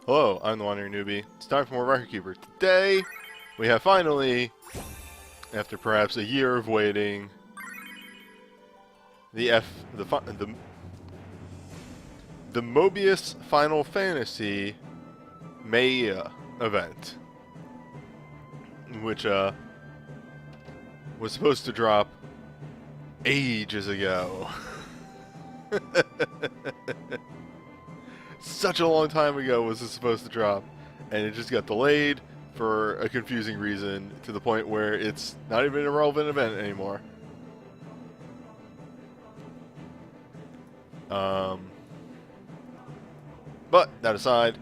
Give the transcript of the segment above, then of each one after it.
Hello, I'm the Wandering Newbie. It's time for more Record Keeper. Today, we have finally, after perhaps a year of waiting, the Mobius Final Fantasy May event, which was supposed to drop ages ago. Such a long time ago was it supposed to drop, and it just got delayed for a confusing reason to the point where it's not even a relevant event anymore. But that aside,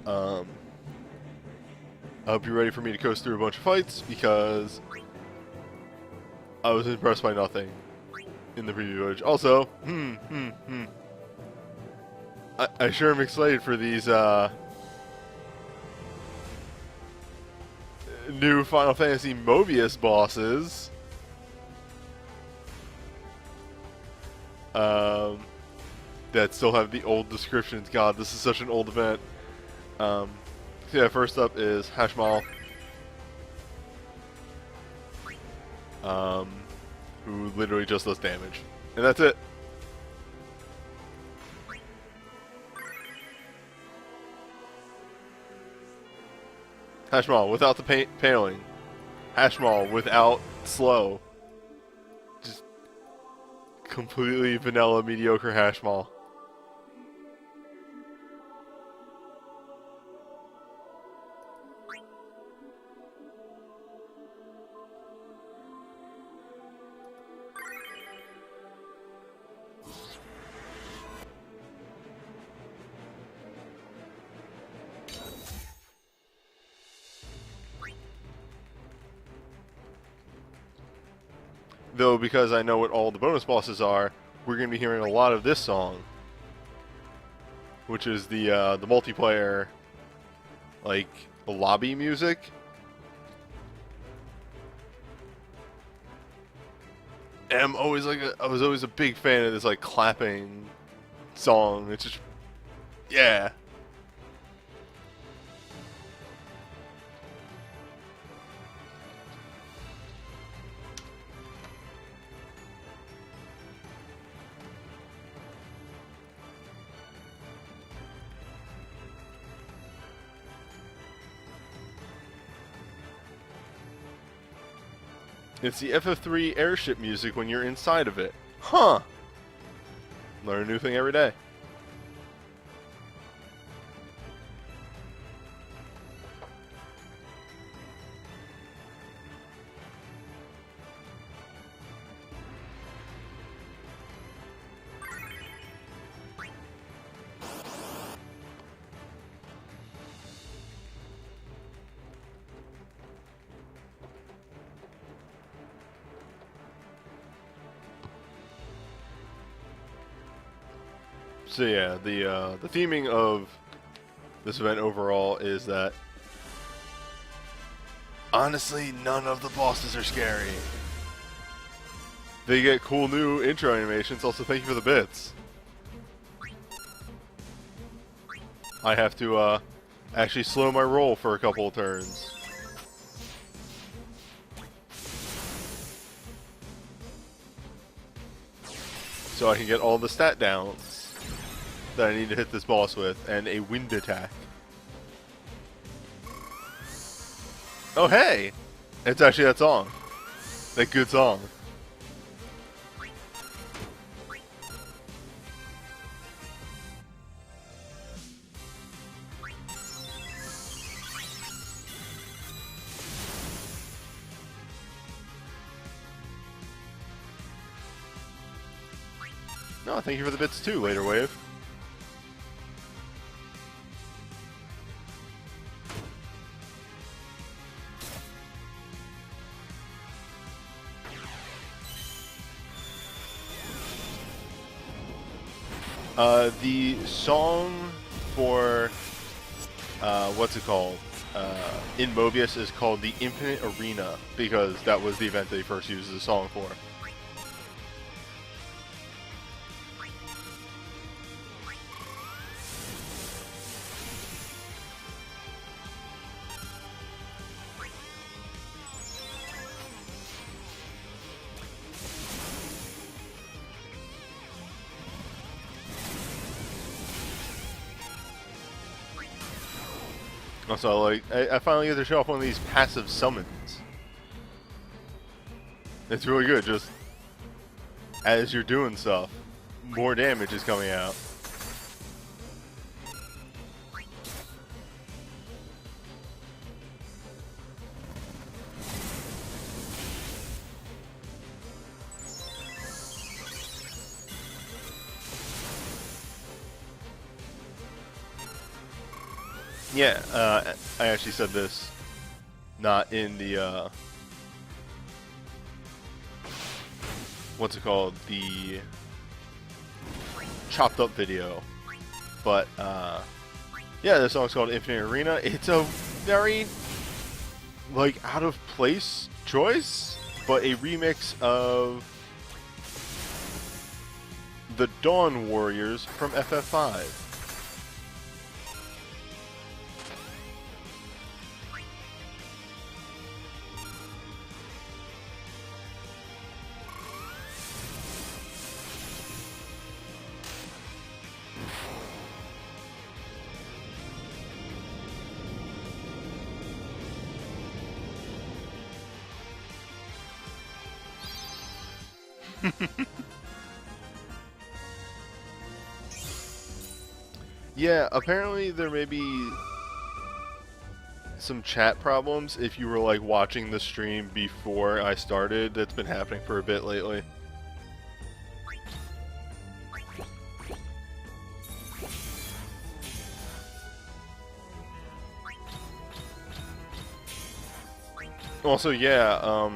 I hope you're ready for me to coast through a bunch of fights, because I was impressed by nothing in the preview footage. Also, I sure am excited for these new Final Fantasy Mobius bosses. That still have the old descriptions. God, this is such an old event. So yeah, first up is Hashmal, who literally just does damage, and that's it. Hashmal without the paling. Hashmal without slow. Just completely vanilla, mediocre Hashmal. Though, because I know what all the bonus bosses are, we're going to be hearing a lot of this song, which is the multiplayer, like, lobby music. And I was always a big fan of this, like, clapping song. It's just, yeah. It's the FF3 airship music when you're inside of it. Huh. Learn a new thing every day. So yeah, the theming of this event overall is that honestly, none of the bosses are scary. They get cool new intro animations. Also, thank you for the bits. I have to actually slow my roll for a couple of turns. So I can get all the stat downs that I need to hit this boss with, and a wind attack. Oh hey! It's actually that song. That good song. No, thank you for the bits too, Later Wave. The song for, what's it called, in Mobius is called the Infinite Arena, because that was the event they first used the song for. Also, like, I finally get to show off one of these passive summons. It's really good, just as you're doing stuff, more damage is coming out. Yeah, I actually said this not in the, what's it called? The chopped up video. But, yeah, this song's called Infinite Arena. It's a very, like, out of place choice, but a remix of the Dawn Warriors from FF5. Yeah, apparently there may be some chat problems if you were like watching the stream before I started. That's been happening for a bit lately. Also, yeah,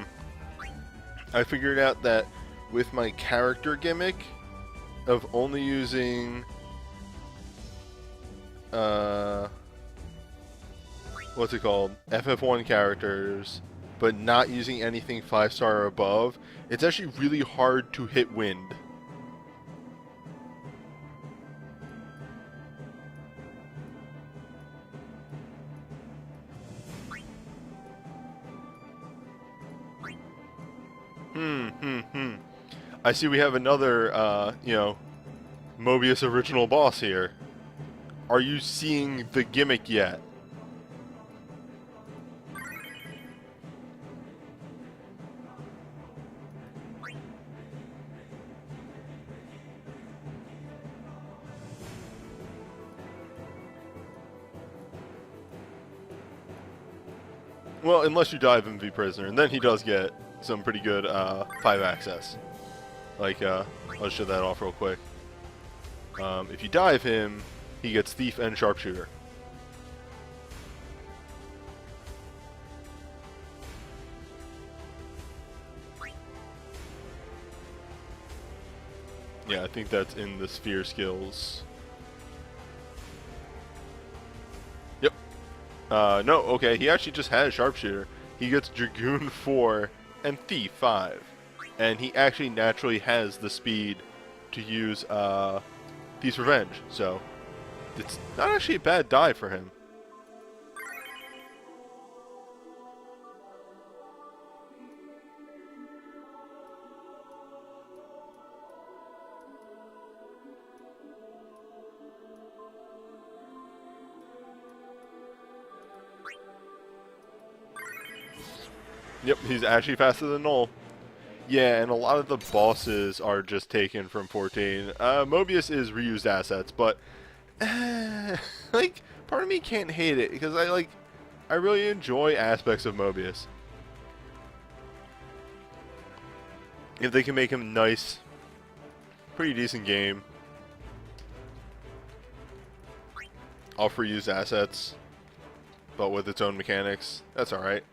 I figured out that with my character gimmick of only using what's it called? FF1 characters, but not using anything 5-star or above, it's actually really hard to hit wind. I see we have another, you know, Mobius original boss here. Are you seeing the gimmick yet? Well, unless you dive him, be prisoner, and then he does get some pretty good 5 access. Like, I'll show that off real quick. If you dive him, he gets thief and sharpshooter. Yeah, I think that's in the sphere skills. Yep. No, okay, he actually just has sharpshooter. He gets Dragoon 4 and Thief 5. And he actually naturally has the speed to use Thief's Revenge, so it's not actually a bad dive for him. Yep, he's actually faster than Null. Yeah, and a lot of the bosses are just taken from 14. Mobius is reused assets, but like, part of me can't hate it because I really enjoy aspects of Mobius. If they can make him nice, pretty decent game, all for used assets, but with its own mechanics, that's alright.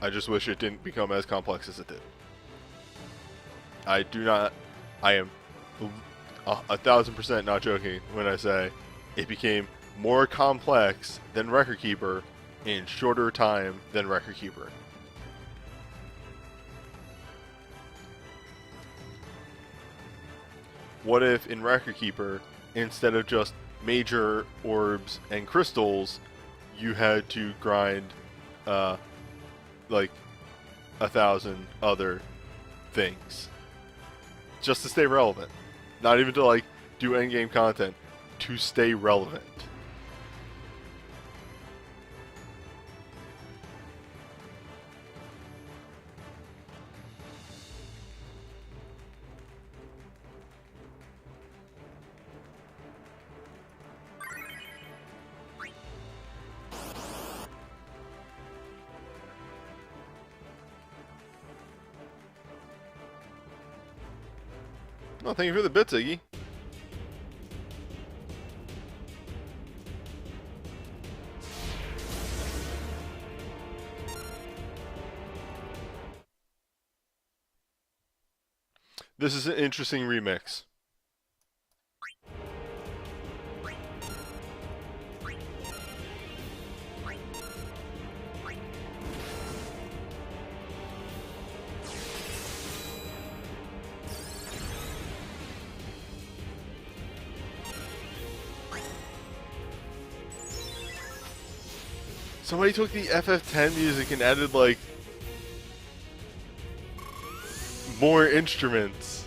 I just wish it didn't become as complex as it did. I am 1000% not joking when I say it became more complex than Record Keeper in shorter time than Record Keeper. What if in Record Keeper, instead of just major orbs and crystals, you had to grind like 1,000 other things just to stay relevant, not even to like do endgame content, to stay relevant. Oh, thank you for the bits, Iggy. This is an interesting remix. Somebody took the FF10 music and added, like, more instruments.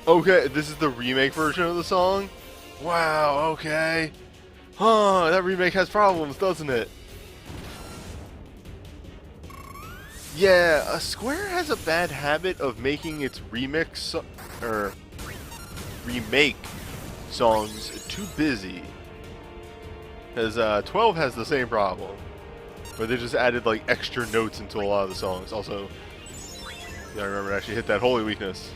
Okay, this is the remake version of the song? Wow, okay. Huh, that remake has problems, doesn't it? Yeah, Square has a bad habit of making its remake songs too busy. Because 12 has the same problem, where they just added like extra notes into a lot of the songs. Also, yeah, I remember to actually hit that holy weakness.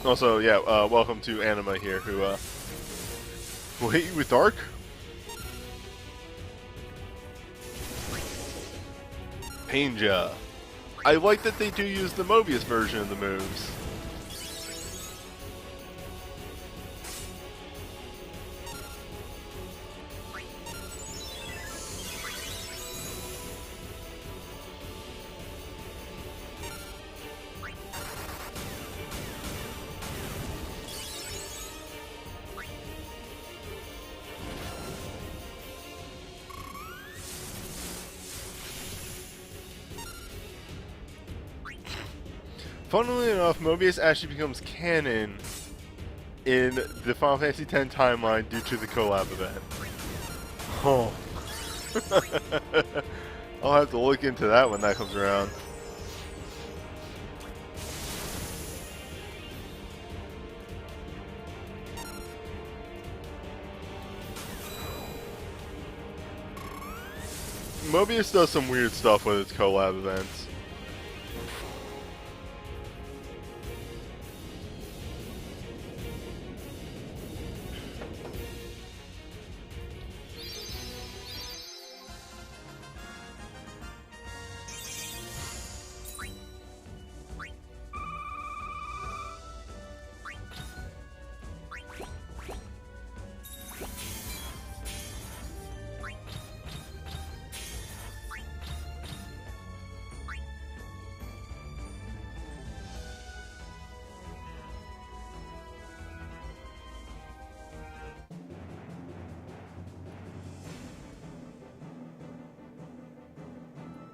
Also, yeah, welcome to Anima here, who hit you with Dark? Painja. I like that they do use the Mobius version of the moves. Funnily enough, Mobius actually becomes canon in the Final Fantasy X timeline due to the collab event. Oh. I'll have to look into that when that comes around. Mobius does some weird stuff with its collab events.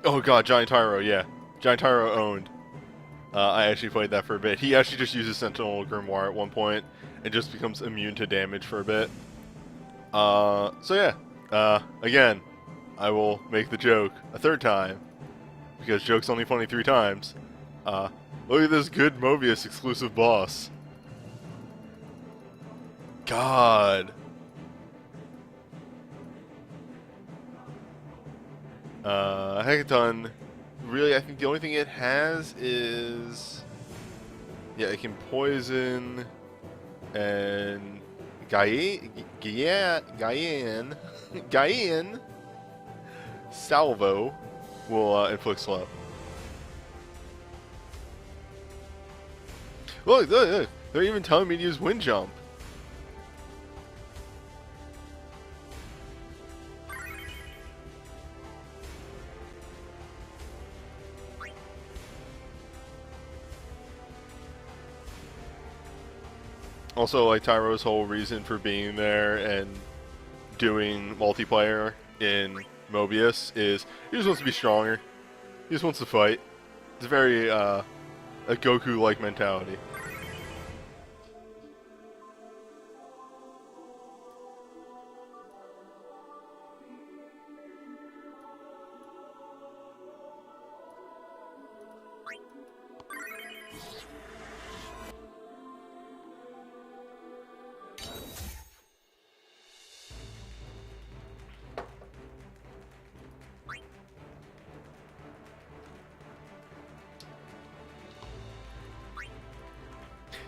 Oh god, Giant Tyro, yeah. Giant Tyro owned. I actually played that for a bit. He actually just uses Sentinel Grimoire at one point and just becomes immune to damage for a bit. So yeah. Again, I will make the joke a third time, because joke's only funny 3 times. Look at this good Mobius exclusive boss. God. Hekaton, really, I think the only thing it has is, yeah, it can poison, and Gaian Salvo will inflict slow. Look, they're even telling me to use Wind Jump. Also, like, Tyro's whole reason for being there and doing multiplayer in Mobius is he just wants to be stronger. He just wants to fight. It's very a Goku-like mentality.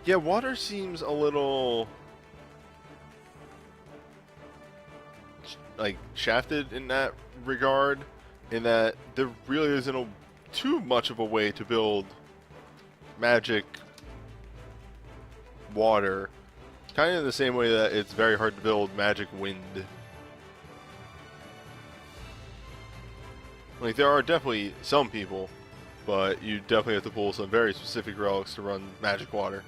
Yeah, water seems a little like shafted in that regard, in that there really isn't too much of a way to build magic water, kind of the same way that it's very hard to build magic wind. Like, there are definitely some people, but you definitely have to pull some very specific relics to run magic water.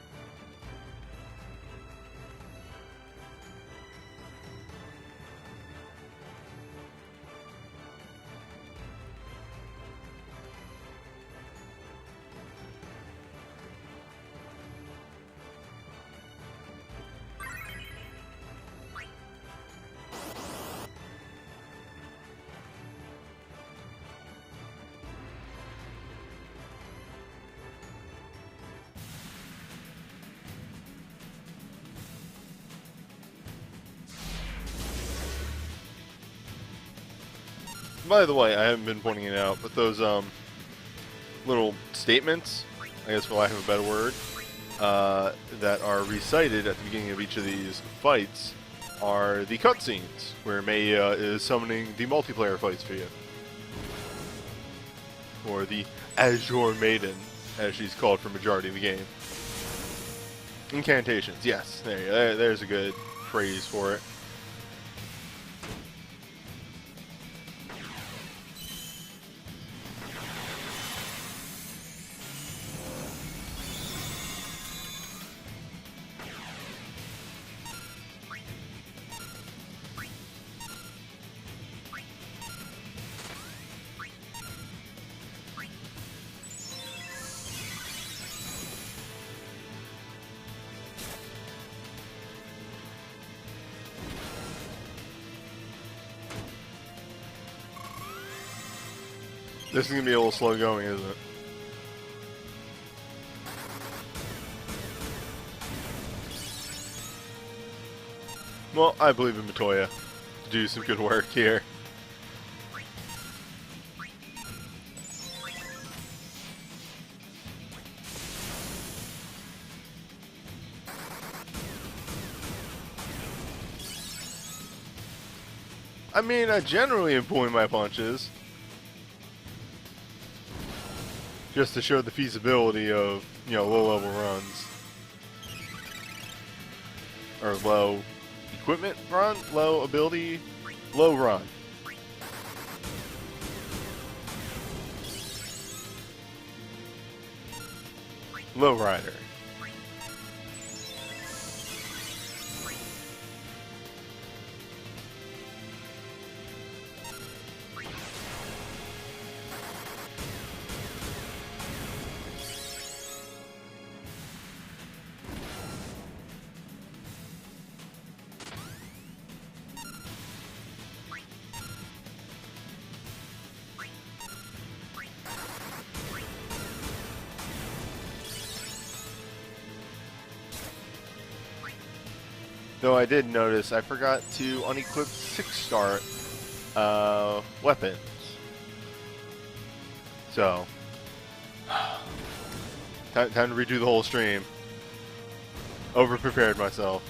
By the way, I haven't been pointing it out, but those little statements, I guess for lack of a better word, that are recited at the beginning of each of these fights are the cutscenes, where Maya is summoning the multiplayer fights for you. Or the Azure Maiden, as she's called for majority of the game. Incantations, yes, there's a good phrase for it. This is going to be a little slow going, isn't it? Well, I believe in Matoya to do some good work here. I mean, I generally am pulling my punches, just to show the feasibility of, low-level runs. Or low equipment run? Low ability? Low run. Low rider. Though I did notice I forgot to unequip 6-star weapons. So, time to redo the whole stream. Over-prepared myself.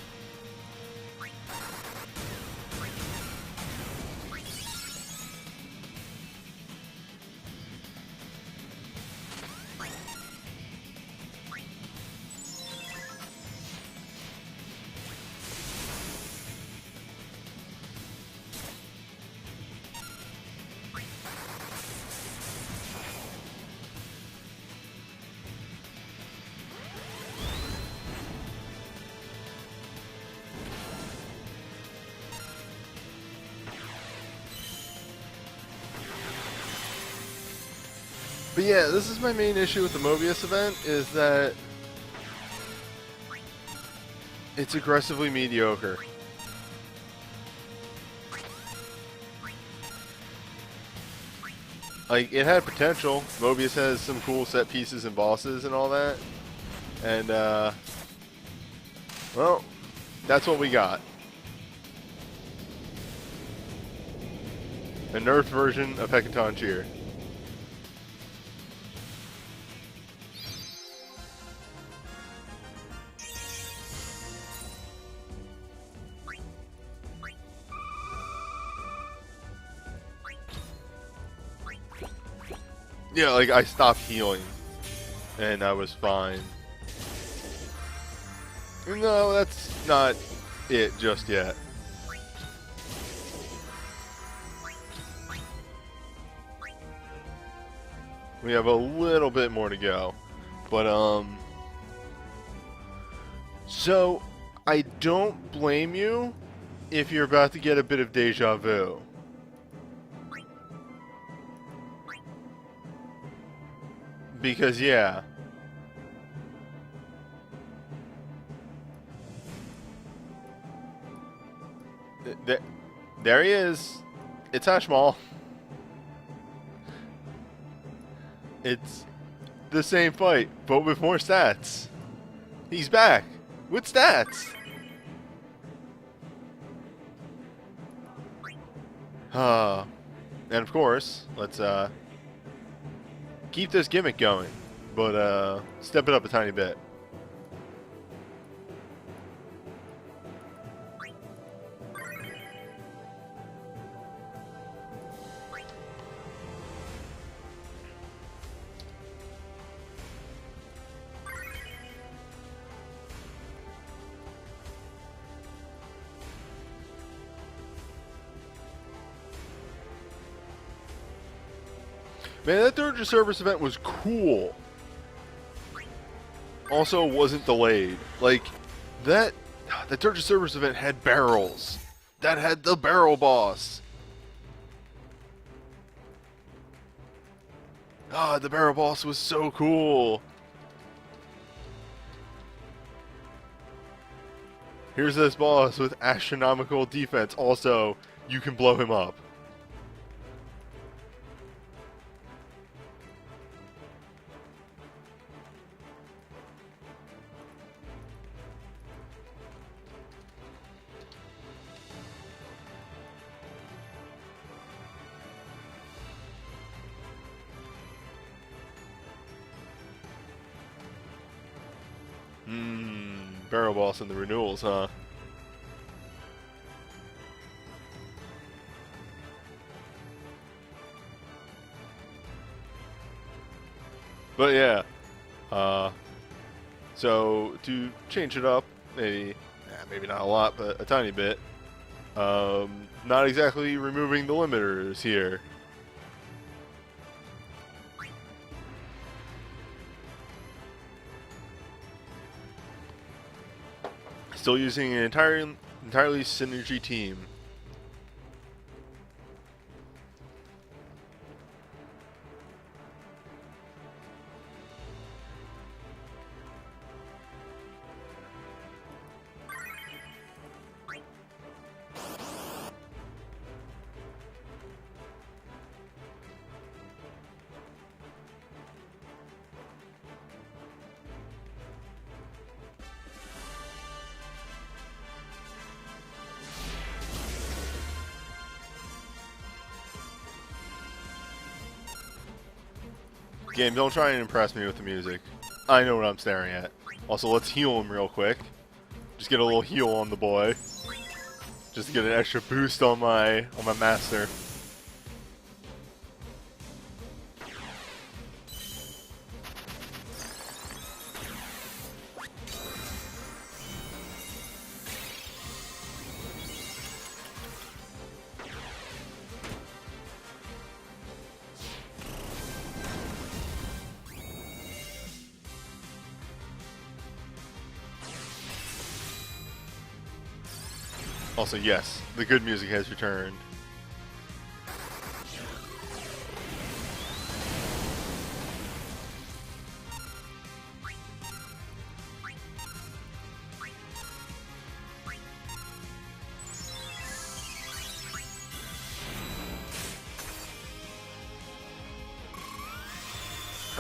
But yeah, this is my main issue with the Mobius event, is that it's aggressively mediocre. Like, it had potential. Mobius has some cool set pieces and bosses and all that. And, well, that's what we got. A nerfed version of Hecaton Cheer. Yeah, like, I stopped healing, and I was fine. No, that's not it just yet. We have a little bit more to go. But, so, I don't blame you if you're about to get a bit of deja vu. Because, yeah. There he is. It's Ashmal. It's the same fight, but with more stats. He's back with stats. And of course, let's keep this gimmick going, but step it up a tiny bit. Man, that Third Service event was cool. Also, wasn't delayed. Like, the Third Service event had barrels. That had the barrel boss. Ah, the barrel boss was so cool. Here's this boss with astronomical defense. Also, you can blow him up. Barrel boss in the renewals, huh? But yeah, so to change it up, maybe not a lot, but a tiny bit. Not exactly removing the limiters here. Still using an entirely synergy team. Game, don't try and impress me with the music. I know what I'm staring at. Also, let's heal him real quick. Just get a little heal on the boy. Just to get an extra boost on my master. Also, yes, the good music has returned.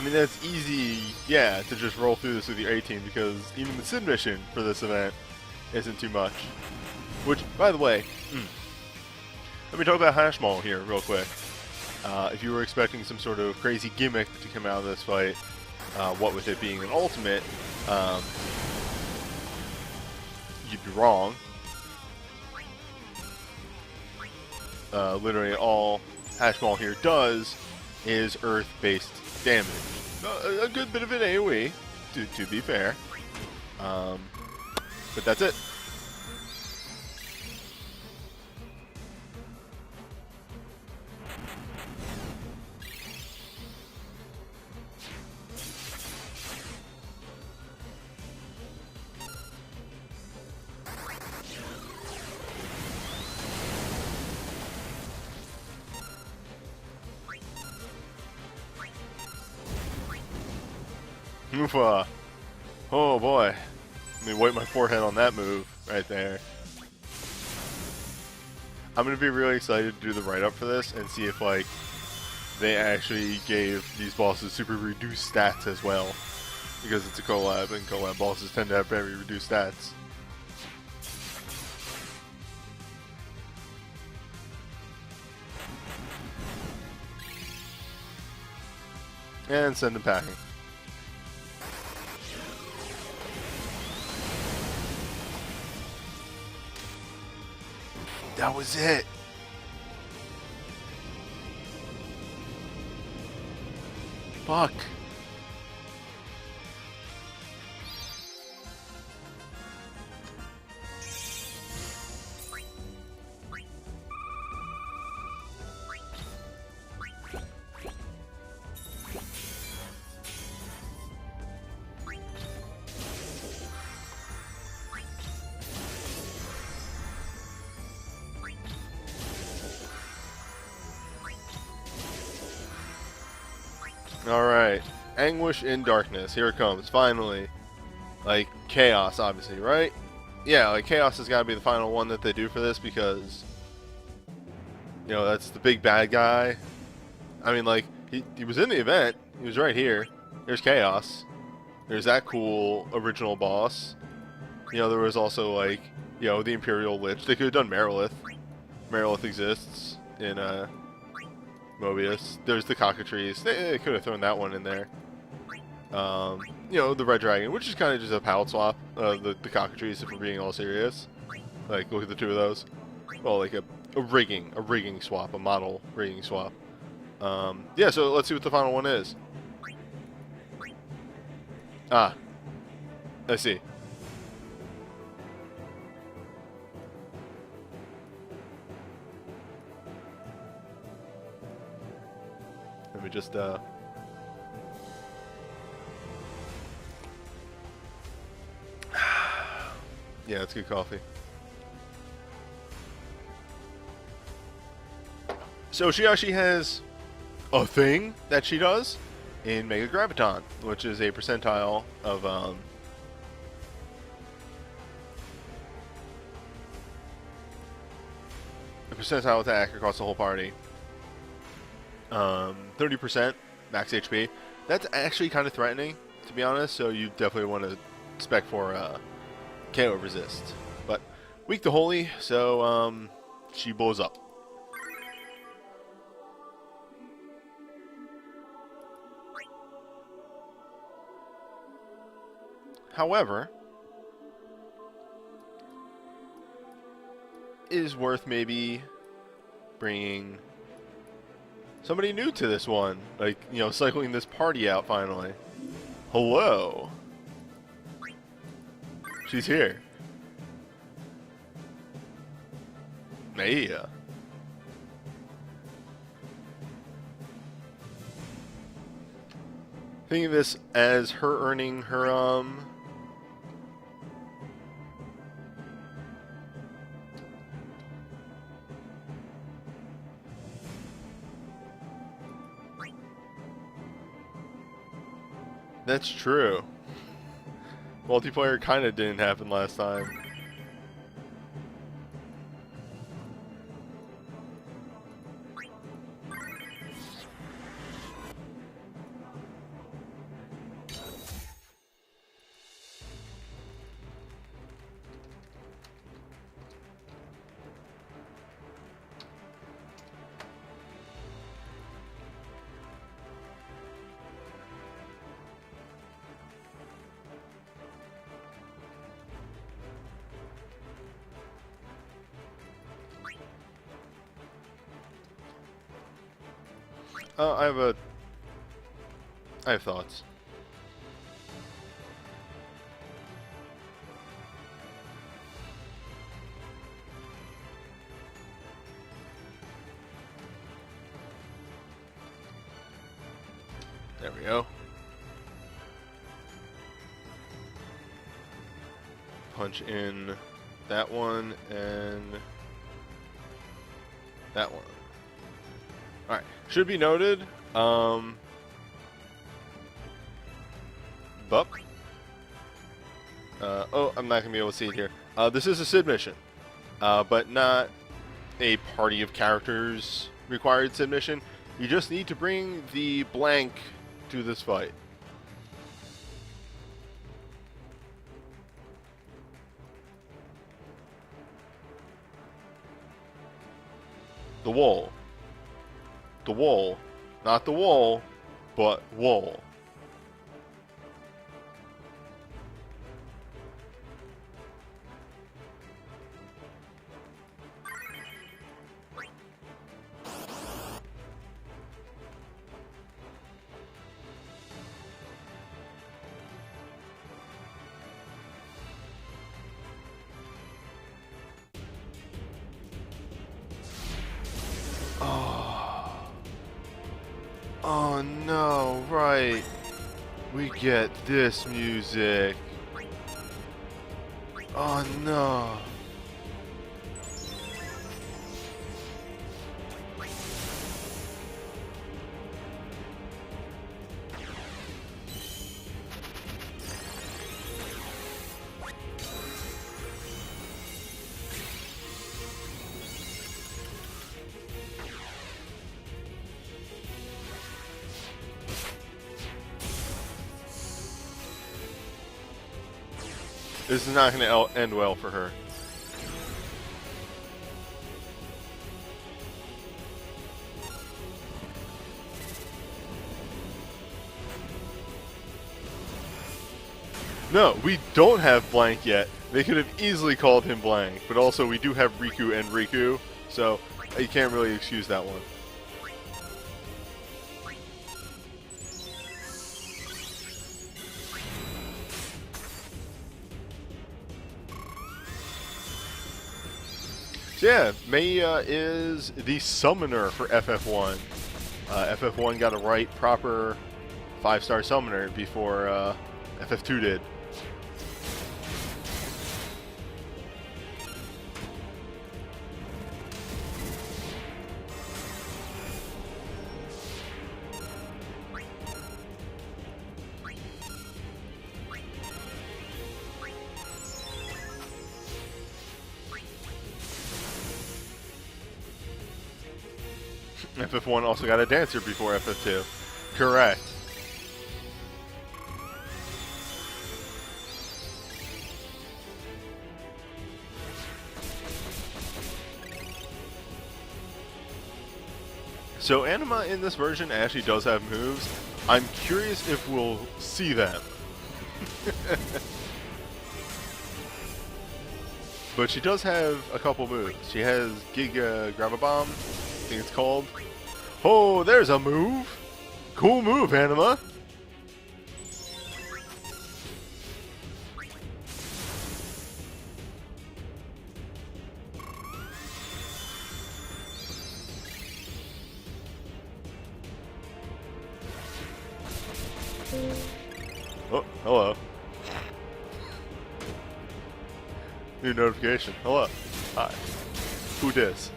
mean, that's easy, yeah, to just roll through this with your 18 because even the Sid mission for this event isn't too much. Which, by the way, let me talk about Hash Mall here real quick. If you were expecting some sort of crazy gimmick to come out of this fight, what with it being an ultimate, you'd be wrong. Literally all Hash Mall here does is earth-based damage. A good bit of it AoE, to be fair. But that's it. Oofa. Oh boy. Let me wipe my forehead on that move right there. I'm going to be really excited to do the write-up for this and see if, like, they actually gave these bosses super reduced stats as well. Because it's a collab, and collab bosses tend to have very reduced stats. And send them packing. That was it. Fuck. Alright. Anguish in Darkness. Here it comes. Finally. Like, Chaos, obviously, right? Yeah, like, Chaos has got to be the final one that they do for this because, you know, that's the big bad guy. I mean, like, he was in the event. He was right here. There's Chaos. There's that cool original boss. You know, there was also, like, you know, the Imperial Lich. They could have done Merilith. Merilith exists in, Mobius. There's the Cockatrice. They could have thrown that one in there. You know, the Red Dragon, which is kind of just a palette swap. The Cockatrice, if we're being all serious. Like, look at the two of those. Well, like a rigging swap, a model rigging swap. Yeah, so let's see what the final one is. Ah. I see. Let me just, yeah, it's good coffee. So she actually has a thing that she does in Mega Graviton, which is a percentile of, a percentile attack across the whole party. 30% max HP. That's actually kind of threatening, to be honest, so you definitely want to spec for KO resist. But weak to holy, so she blows up. However, it is worth maybe bringing somebody new to this one, like, you know, cycling this party out finally. Hello. She's here. Maya. Thinking of this as her earning her, That's true. Multiplayer kind of didn't happen last time. I have thoughts. There we go. Punch in that one and that one. Alright. Should be noted, Bup. Oh, I'm not going to be able to see it here. This is a Sid mission, but not a party of characters required Sid mission. You just need to bring the blank to this fight. The wall. The wall. Not the wall, but wall. Oh no, right. We get this music. Oh no. This is not going to end well for her. No, we don't have Blank yet. They could have easily called him Blank, but also we do have Riku and Riku, so you can't really excuse that one. So yeah, Meiya is the summoner for FF1. FF1 got a right proper 5-star summoner before FF2 did. FF1 also got a dancer before FF2. Correct. So Anima in this version actually does have moves. I'm curious if we'll see them. But she does have a couple moves. She has Giga Grab a Bomb, I think it's called. Oh, there's a move! Cool move, Anima! Oh, hello. New notification. Hello. Hi. Who dis?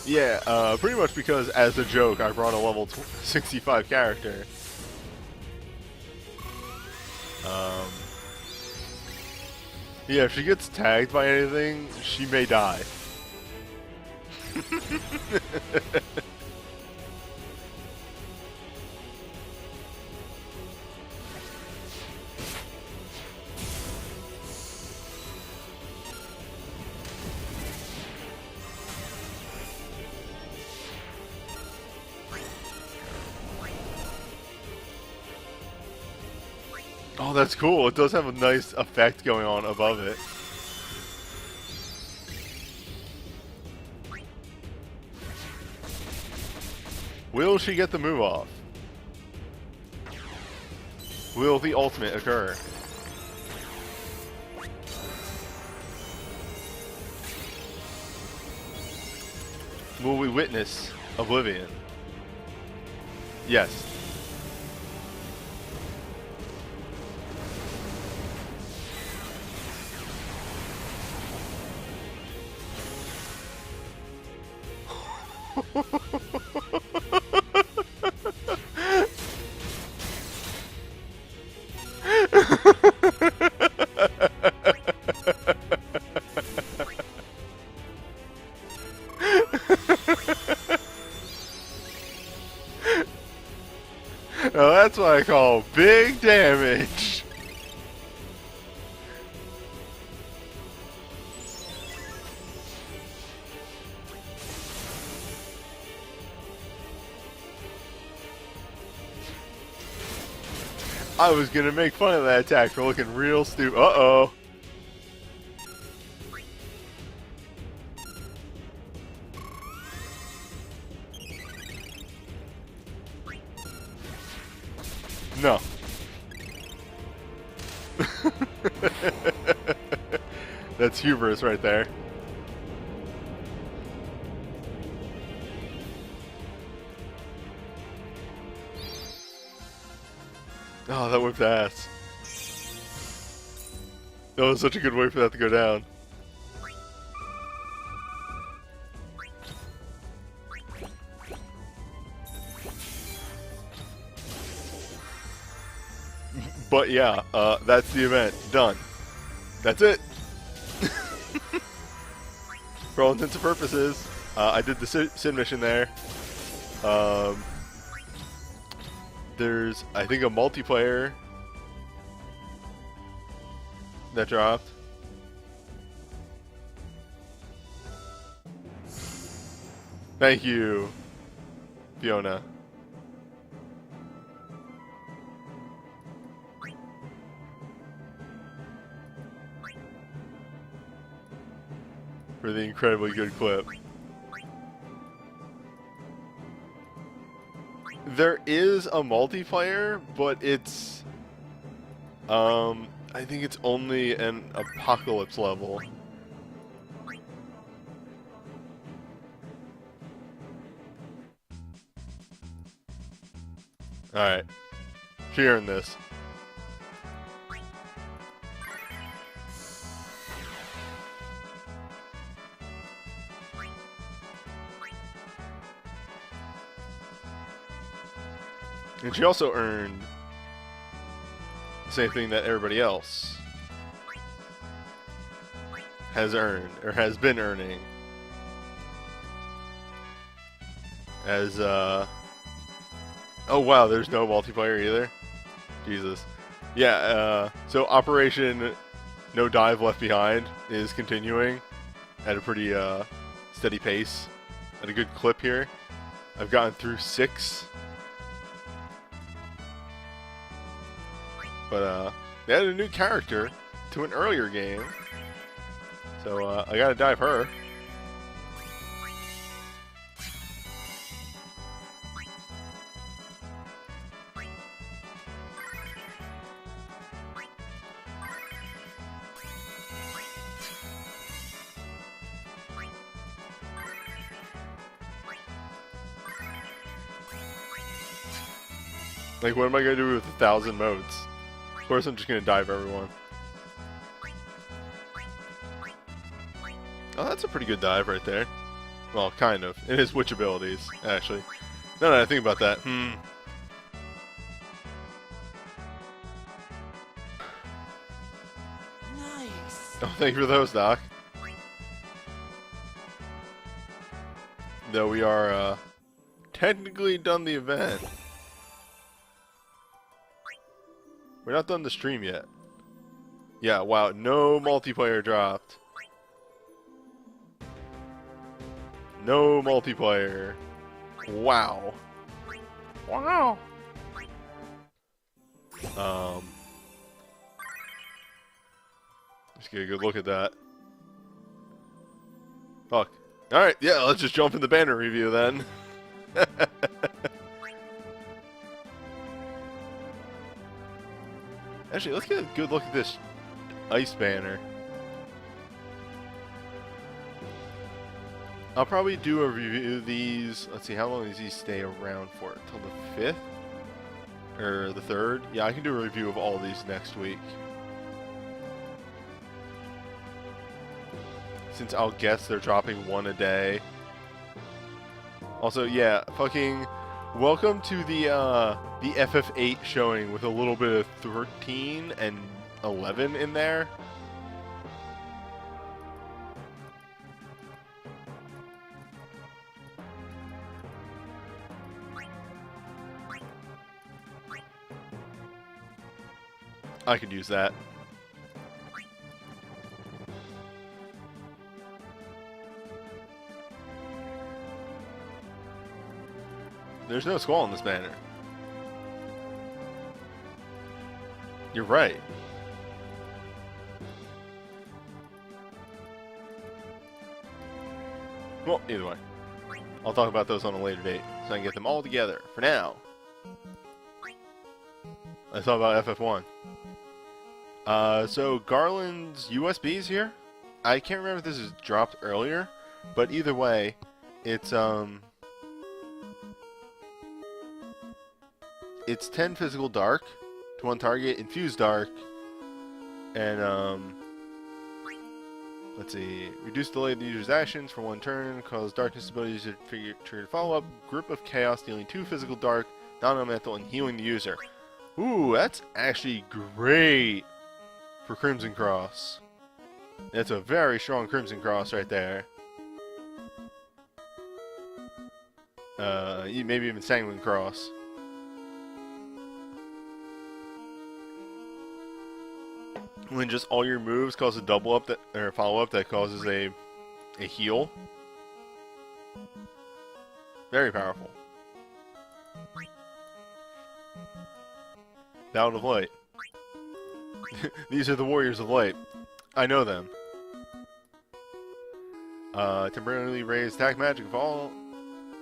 Yeah, pretty much because as a joke I brought a level 65 character. Yeah, if she gets tagged by anything, she may die. Oh, that's cool. It does have a nice effect going on above it. Will she get the move off? Will the ultimate occur? Will we witness Oblivion? Yes. Now that's what I call big damage. I was gonna make fun of that attack for looking real stupid. Uh-oh. No. That's hubris right there. Oh, that whipped ass. That was such a good way for that to go down. But yeah, that's the event. Done. That's it. For all intents and purposes, I did the Sin mission there. There's, I think, a multiplayer that dropped. Thank you, Fiona. For the incredibly good clip. There is a multiplayer, but it's I think it's only an apocalypse level. Alright. Hearing this. And she also earned the same thing that everybody else has earned, or has been earning. As, oh wow, there's no multiplayer either? Jesus. Yeah, so Operation No Dive Left Behind is continuing at a pretty, steady pace. At a good clip here. I've gotten through 6. But, they added a new character to an earlier game. So, I gotta dive her. Like, what am I gonna do with 1,000 modes? Of course I'm just gonna dive everyone. Oh, that's a pretty good dive right there. Well, kind of. In his witch abilities, actually. Now that I think about that, Nice. Oh, thank you for those, Doc. Though we are, technically done the event. We're not done the stream yet. Yeah, wow, no multiplayer dropped. No multiplayer. Wow. Wow. Just get a good look at that. Fuck. Alright, yeah, let's just jump in the banner review then. Actually, let's get a good look at this ice banner. I'll probably do a review of these. Let's see, how long does these stay around for? Till the 5th? Or the 3rd? Yeah, I can do a review of all these next week. Since I'll guess they're dropping one a day. Also, yeah, fucking welcome to the FF8 showing with a little bit of 13 and 11 in there. I could use that. There's no squall in this banner. You're right. Well, either way. I'll talk about those on a later date, so I can get them all together. For now, let's talk about FF1. So Garland's USB's here. I can't remember if this is dropped earlier, but either way, it's 10 physical dark to one target, infused dark, and let's see, reduce delay the user's actions for one turn, cause darkness abilities to trigger follow-up, grip of chaos, dealing 2 physical dark, non-elemental, and healing the user. Ooh, that's actually great for Crimson Cross. That's a very strong Crimson Cross right there. Maybe even Sanguine Cross. When just all your moves cause a double up that, or a follow up that causes a heal. Very powerful. Bound of Light. These are the Warriors of Light. I know them. Temporarily raise attack magic of all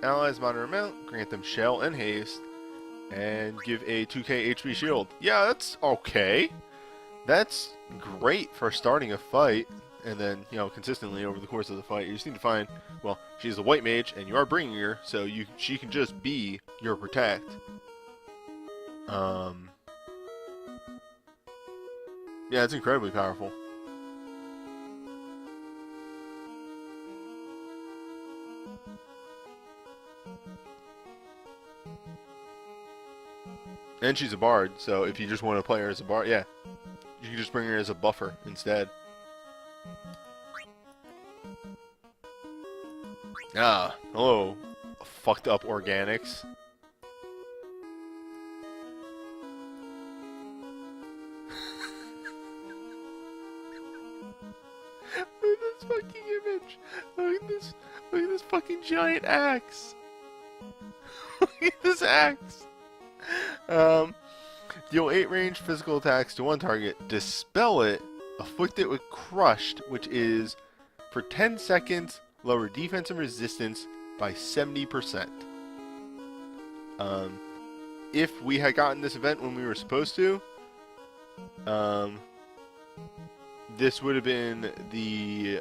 allies moderate amount, grant them shell and haste, and give a 2k HP shield. Yeah, that's okay. That's great for starting a fight, and then, you know, consistently over the course of the fight. You just need to find, well, she's a white mage, and you are bringing her, so she can just be your protect. Yeah, it's incredibly powerful. And she's a bard, so if you just want to play her as a bard, yeah, you can just bring her as a buffer instead. Ah, hello, fucked up organics. Look at this fucking image. Look at this. Look at this fucking giant axe. Look at this axe. Deal 8 ranged physical attacks to one target. Dispel it. Afflict it with crushed, which is for 10 seconds. Lower defense and resistance by 70%. If we had gotten this event when we were supposed to, this would have been the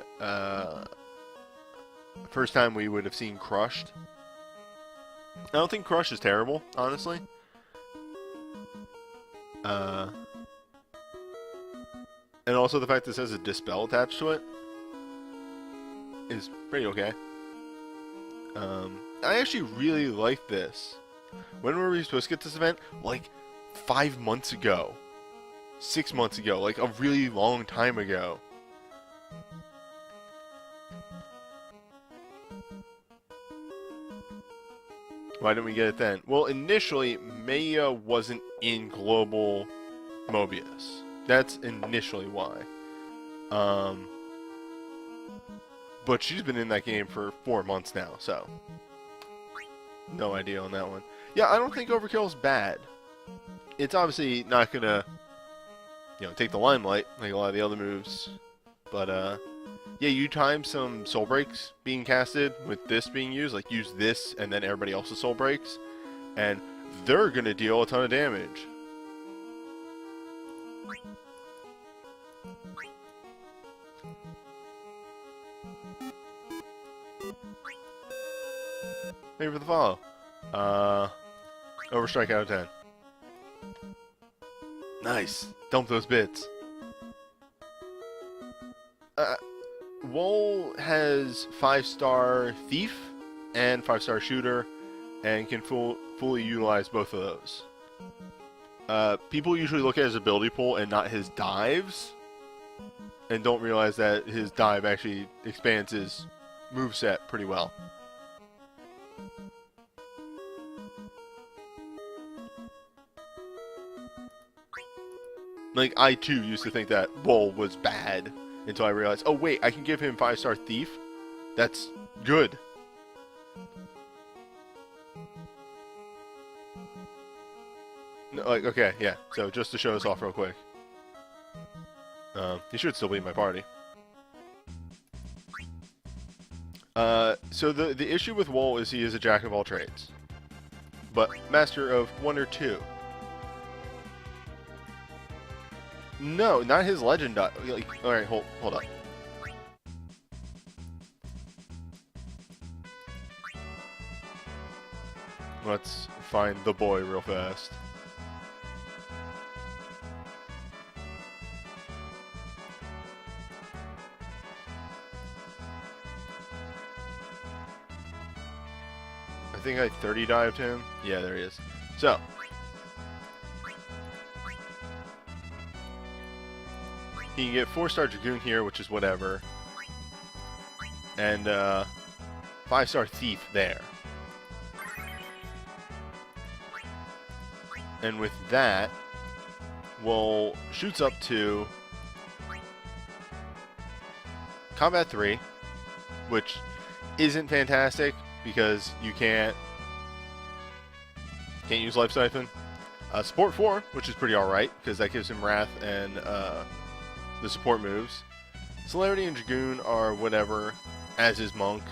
first time we would have seen crushed. I don't think crush is terrible, honestly. And also the fact that this has a dispel attached to it is pretty okay. I actually really like this. When were we supposed to get this event? Like 5 months ago. 6 months ago. Like a really long time ago. Why didn't we get it then? Well, initially, Maya wasn't in Global Mobius. That's initially why. But she's been in that game for 4 months now, so no idea on that one. Yeah, I don't think Overkill's bad. It's obviously not gonna, you know, take the limelight like a lot of the other moves But yeah, you time some soul breaks being casted with this being used. Like use this and then everybody else's soul breaks, and they're gonna deal a ton of damage. Maybe for the follow. Overstrike out of 10. Nice. Dump those bits. Wool has 5-star Thief and 5-star Shooter, and can fully utilize both of those. People usually look at his ability pool and not his dives, and don't realize that his dive actually expands his moveset pretty well. Like, I too used to think that Wool was bad until I realized, oh wait, I can give him 5-star Thief? That's good. No, like, okay, yeah, so just to show this off real quick. He should still be in my party. So the issue with Wool is he is a jack of all trades, but master of 1 or 2. No, not his legend. Like, all right, hold up. Let's find the boy real fast. I think I 30 dived him. Yeah, there he is. So, he can get 4-star Dragoon here, which is whatever. And 5-star Thief there. And with that, we'll shoots up to Combat 3, which isn't fantastic because you can't use Life Siphon. Support 4, which is pretty alright, because that gives him Wrath and the support moves. Celerity and Dragoon are whatever, as is Monk.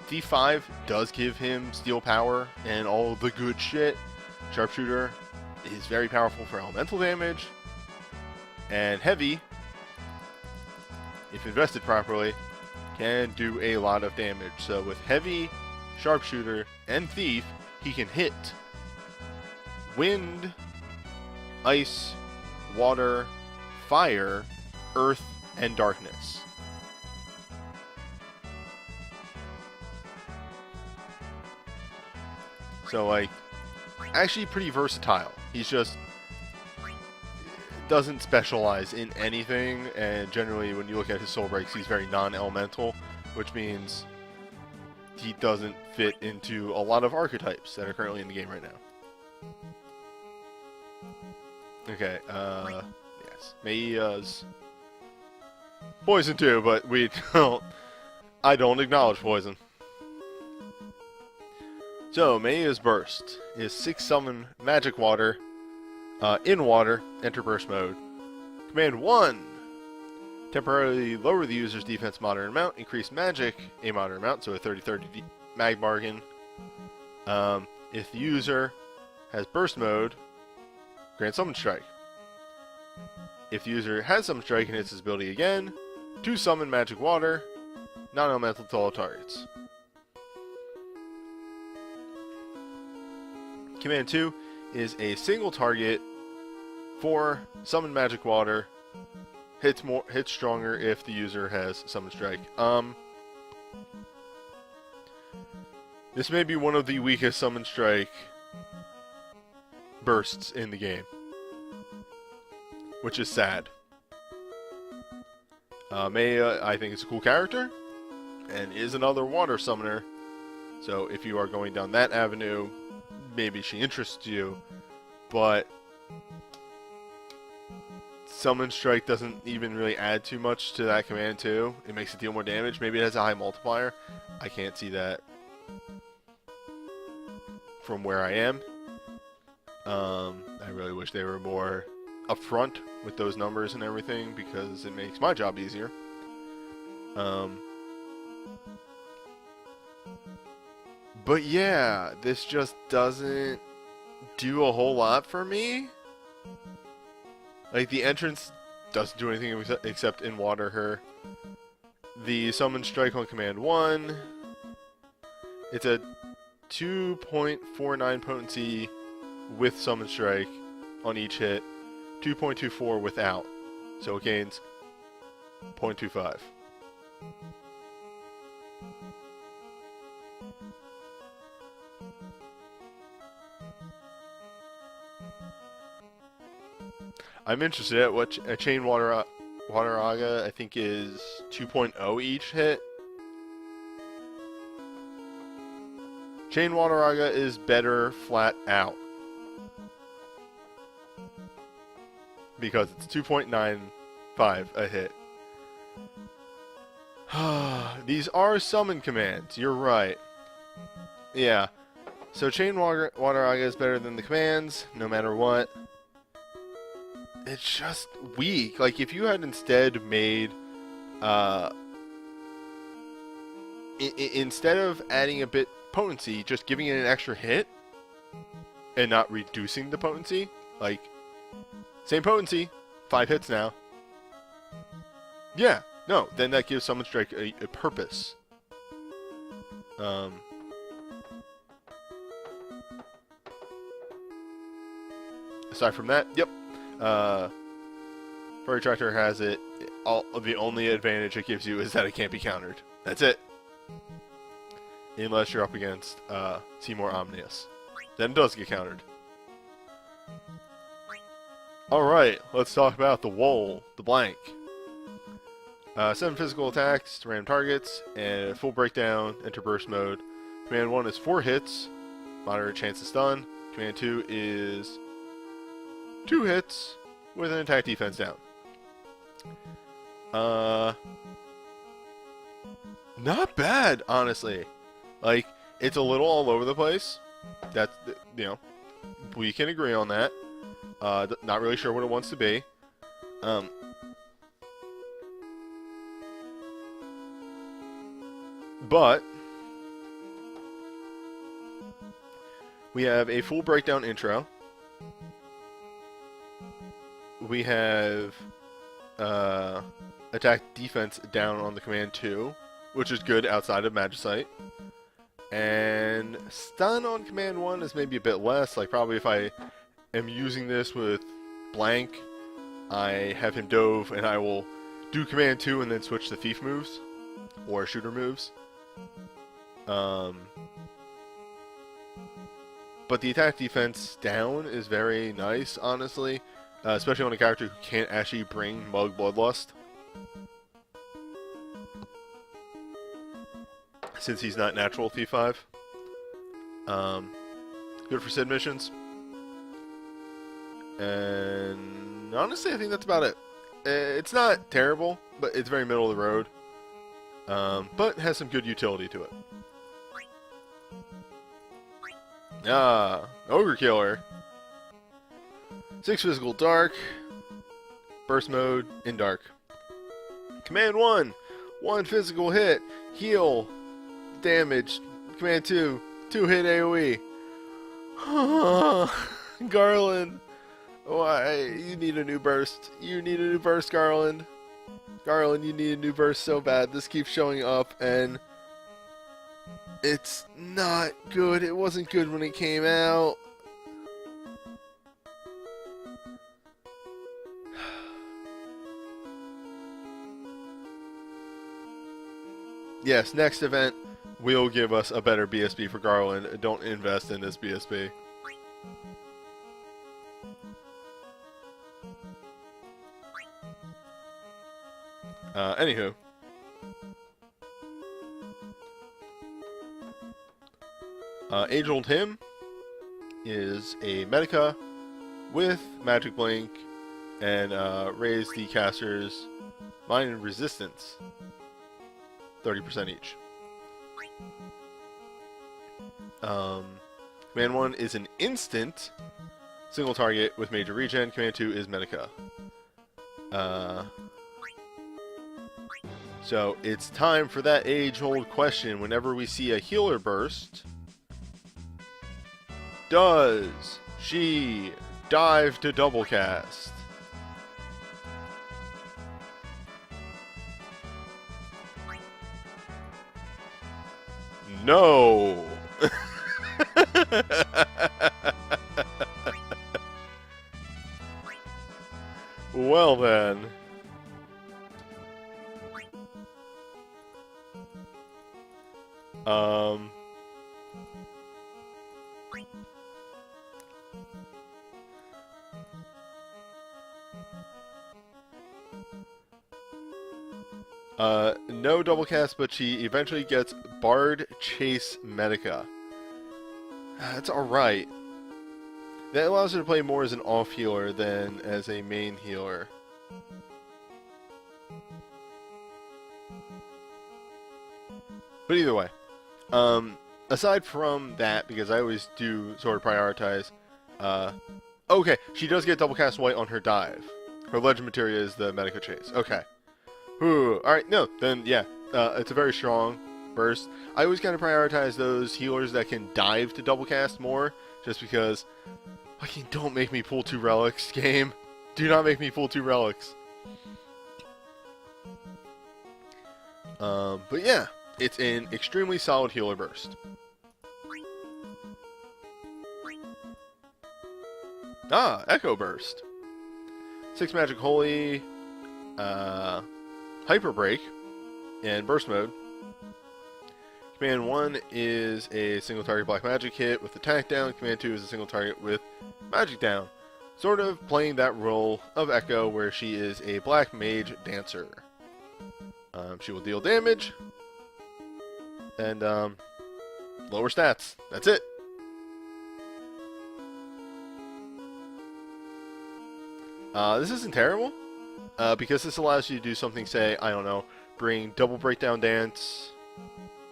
Thief 5 does give him Steel Power and all the good shit. Sharpshooter is very powerful for elemental damage. And Heavy, if invested properly, can do a lot of damage. So with Heavy, Sharpshooter, and Thief, he can hit Wind, Ice, Water, Fire, Earth, and Darkness. So, like, actually pretty versatile. He's just doesn't specialize in anything, and generally when you look at his soul breaks, he's very non-elemental, which means he doesn't fit into a lot of archetypes that are currently in the game right now. Okay, yes. Meia's poison too, but I don't acknowledge poison. So, Meia's Burst is 6 summon Magic Water, in water, enter burst mode. Command 1, temporarily lower the user's defense moderate amount, increase magic a moderate amount, so a 30-30 mag bargain. If the user has burst mode, grant Summon Strike. If the user has Summon Strike and hits his ability again, 2 summon Magic Water, non-elemental to all targets. Command 2 is a single target for Summon Magic Water, hits stronger if the user has Summon Strike. This may be one of the weakest Summon Strike bursts in the game, which is sad. Meia, I think, is a cool character, and is another water summoner, so if you are going down that avenue, maybe she interests you, but Summon Strike doesn't even really add too much to that command too. It makes it deal more damage. Maybe it has a high multiplier. I can't see that from where I am. I really wish they were more upfront with those numbers and everything because it makes my job easier. But yeah, this just doesn't do a whole lot for me. Like, the entrance doesn't do anything except in water her. The summon strike on command 1. It's a 2.49 potency with summon strike on each hit. 2.24 without. So it gains 0.25. I'm interested at what a Chain Water Aga I think is 2.0 each hit. Chain Water Aga is better flat out because it's 2.95 a hit. These are summon commands. You're right. Yeah. So Chain Water Aga is better than the commands, no matter what. It's just weak. Like, if you had instead made, instead of adding a bit potency, just giving it an extra hit, and not reducing the potency, like, same potency, 5 hits now. Yeah, no, then that gives Summon Strike a purpose. Aside from that, yep. Furry Tractor has it. The only advantage it gives you is that it can't be countered. That's it. Unless you're up against Seymour Omnius. Then it does get countered. Alright, let's talk about the Wool, the blank. 7 physical attacks to random targets, and full breakdown, enter burst mode. Command 1 is 4 hits, moderate chance to stun. Command 2 is 2 hits with an attack defense down. Not bad, honestly. Like, it's a little all over the place. That's, you know, we can agree on that. Not really sure what it wants to be. But we have a full breakdown intro. We have attack defense down on the command 2, which is good outside of Magicite. And stun on command 1 is maybe a bit less. Like, probably if I am using this with blank, I have him dove and I will do command 2 and then switch to thief moves or shooter moves. But the attack defense down is very nice, honestly. Especially on a character who can't actually bring Mug Bloodlust. Since he's not natural Thief 5. Good for Sid missions. And honestly, I think that's about it. It's not terrible, but it's very middle of the road. But has some good utility to it. Ogre Killer. 6 physical dark. Burst mode in dark. Command 1. 1 physical hit. Heal. Damage. Command 2. 2 hit AoE. Garland. Why? You need a new burst. You need a new burst, Garland. Garland, you need a new burst so bad. This keeps showing up and it's not good. It wasn't good when it came out. Yes, next event will give us a better BSB for Garland. Don't invest in this BSB. Anywho. Age-Old Hymn is a Medica with Magic Blink and raise the caster's Mind and Resistance 30% each. Command 1 is an instant, single target with major regen. Command 2 is Medica. So it's time for that age-old question. Whenever we see a healer burst, does she dive to double cast? No. Well then. No double cast, but she eventually gets Bard Chase Medica. That's alright. That allows her to play more as an off healer than as a main healer. But either way, aside from that, because I always do sort of prioritize, okay, she does get double cast white on her dive. Her legend materia is the Medica Chase. Okay. Ooh, alright, no, then yeah, it's a very strong burst. I always kind of prioritize those healers that can dive to double cast more, just because, fucking don't make me pull 2 relics, game. Do not make me pull 2 relics. But yeah, it's an extremely solid healer burst. Ah, Echo Burst. 6 Magic Holy, Hyper Break, and Burst Mode. Command 1 is a single target black magic hit with attack down. Command 2 is a single target with magic down. Sort of playing that role of Echo where she is a black mage dancer. She will deal damage and lower stats. That's it. This isn't terrible. Because this allows you to do something, say, I don't know, bring double breakdown dance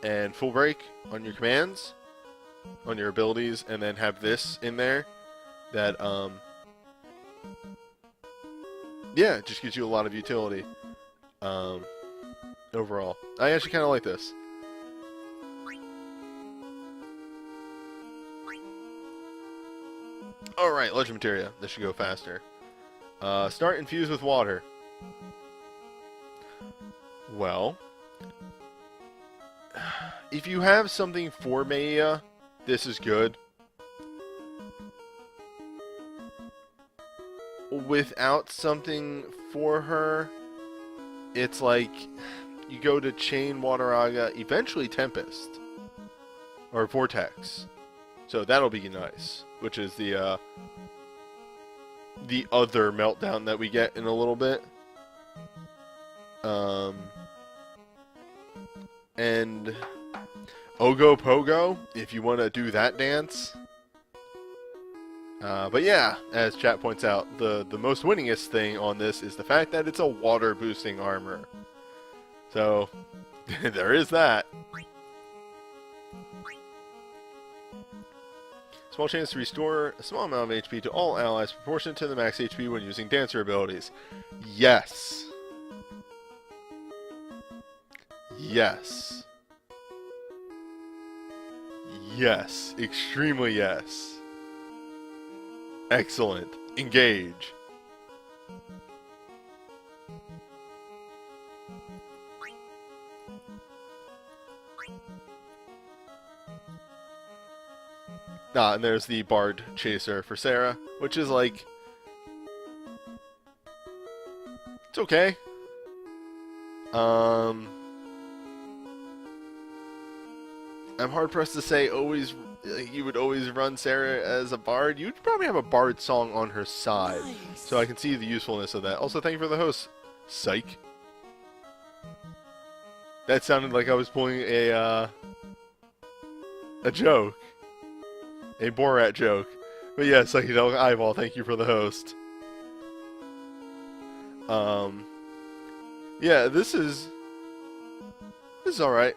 and full break on your commands, on your abilities, and then have this in there that, yeah, it just gives you a lot of utility, overall. I actually kind of like this. Alright, Legend Materia. This should go faster. Start infused with water. Well, if you have something for Maya, this is good. Without something for her, it's like you go to Chain, Wateraga, eventually Tempest. Or Vortex. So that'll be nice. Which is the other meltdown that we get in a little bit. And Ogo Pogo, if you want to do that dance. But yeah, as chat points out, the most winningest thing on this is the fact that it's a water boosting armor. So, there is that. Small chance to restore a small amount of HP to all allies proportionate to the max HP when using dancer abilities. Yes. Yes. Yes. Extremely yes. Excellent. Engage. Ah, and there's the Bard Chaser for Sarah, which is like... It's okay. I'm hard-pressed to say always you would always run Sarah as a Bard. You'd probably have a Bard song on her side. Nice. So I can see the usefulness of that. Also, thank you for the host. Psych. That sounded like I was pulling a joke. A Borat joke. But yeah, Psychedelic Eyeball, thank you for the host. Yeah, this is alright.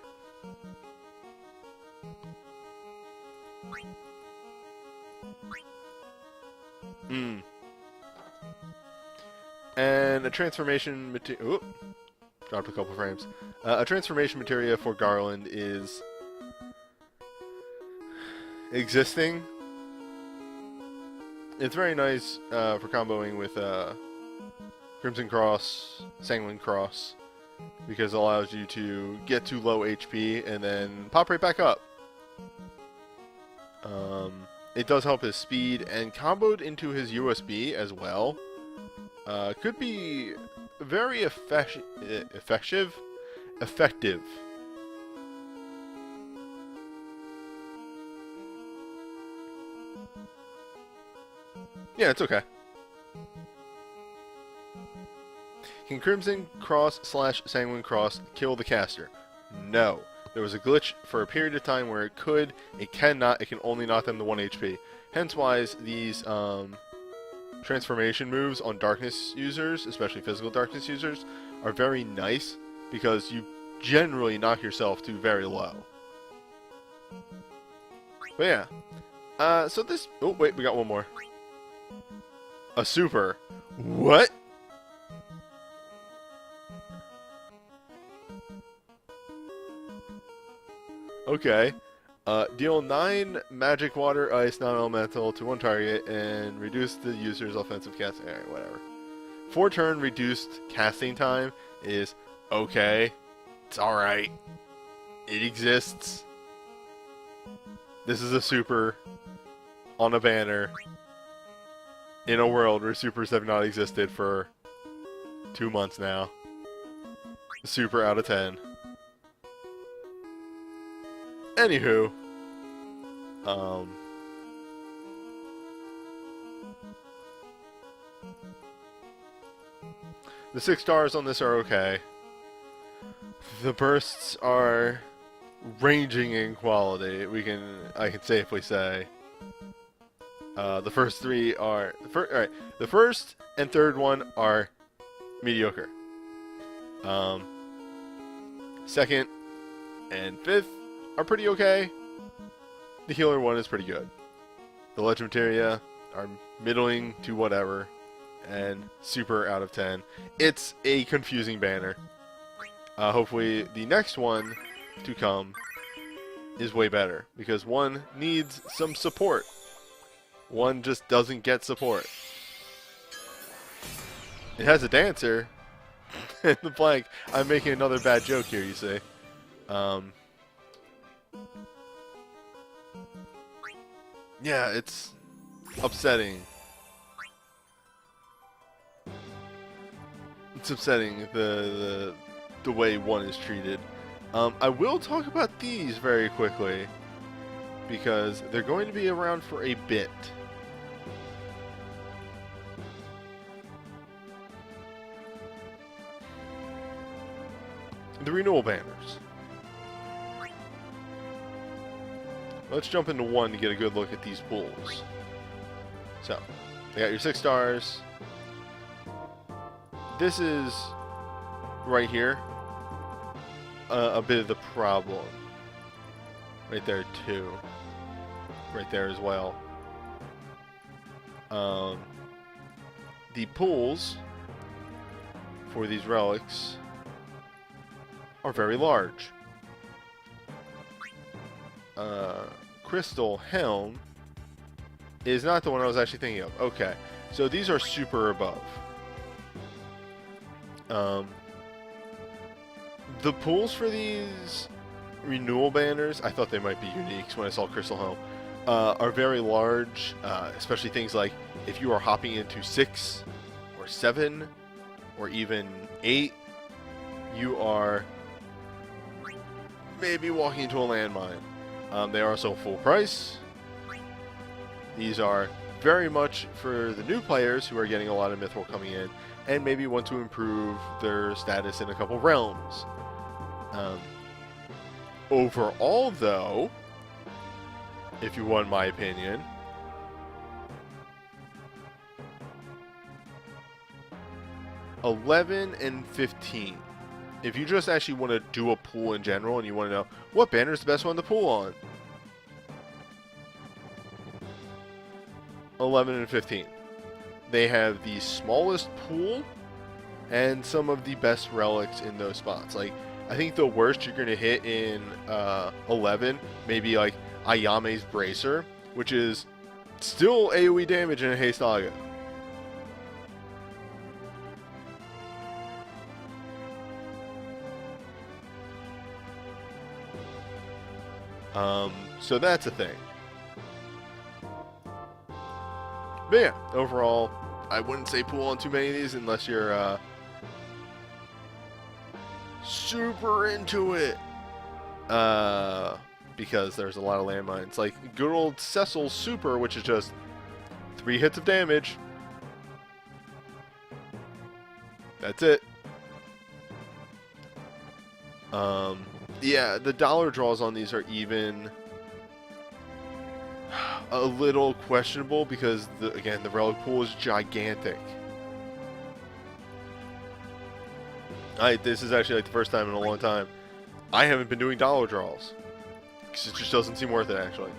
Mm. And a transformation material. Dropped a couple frames. A transformation materia for Garland is existing. It's very nice for comboing with Crimson Cross, Sanguine Cross, because it allows you to get to low HP and then pop right back up. It does help his speed, and comboed into his USB as well. Could be very effective. Yeah, it's okay. Can Crimson Cross / Sanguine Cross kill the caster? No. There was a glitch for a period of time where it could, it cannot, it can only knock them to 1 HP. Hence why these transformation moves on darkness users, especially physical darkness users, are very nice because you generally knock yourself to very low. But yeah. So this... Oh, wait, we got one more. A super. What? Okay. Deal 9 magic, water, ice, non-elemental to one target and reduce the user's offensive casting. Alright, whatever. 4-turn reduced casting time is okay. It's alright. It exists. This is a super on a banner in a world where supers have not existed for 2 months now. Super out of 10. Anywho, the 6 stars on this are okay. The bursts are ranging in quality. I can safely say. The first 3 are alright. The first and third one are mediocre. Second and fifth are pretty okay. The healer one is pretty good. The legend materia are middling to whatever, and super out of 10. It's a confusing banner. Hopefully the next one to come is way better, because one needs some support. One just doesn't get support. It has a dancer. In the blank, I'm making another bad joke here, you see. Yeah, it's upsetting. It's upsetting the way one is treated. I will talk about these very quickly because they're going to be around for a bit. The renewal banners. Let's jump into one to get a good look at these pools. So, you got your 6 stars. This is, right here, a bit of the problem. Right there, too. Right there as well. The pools for these relics are very large. Crystal Helm is not the one I was actually thinking of. Okay, so these are super above. The pools for these renewal banners, I thought they might be unique when I saw Crystal Helm, are very large, especially things like if you are hopping into 6 or 7 or even 8, you are maybe walking into a landmine. They are also full price. These are very much for the new players who are getting a lot of Mithril coming in and maybe want to improve their status in a couple realms. Overall, though, if you want my opinion, $11 and $15. If you just actually want to do a pool in general and you want to know what banner is the best one to pool on, 11 and 15. they have the smallest pool and some of the best relics in those spots. Like, I think the worst you're going to hit in 11, maybe like Ayame's Bracer, which is still AoE damage in a Haste Saga. So that's a thing. But yeah, overall, I wouldn't say pool on too many of these unless you're super into it. Because there's a lot of landmines. Like good old Cecil's Super, which is just 3 hits of damage. That's it. Yeah, the dollar draws on these are even a little questionable because, again, the relic pool is gigantic. This is actually like the first time in a long time I haven't been doing dollar draws. Because it just doesn't seem worth it, actually.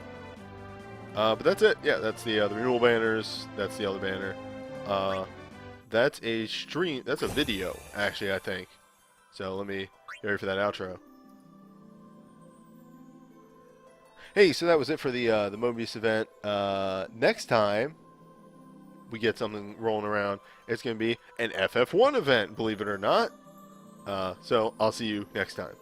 But that's it. Yeah, that's the renewal banners. That's the other banner. That's a stream. That's a video, actually, I think. So let me get ready for that outro. Hey, so that was it for the Mobius event. Next time we get something rolling around, it's going to be an FF1 event, believe it or not. So I'll see you next time.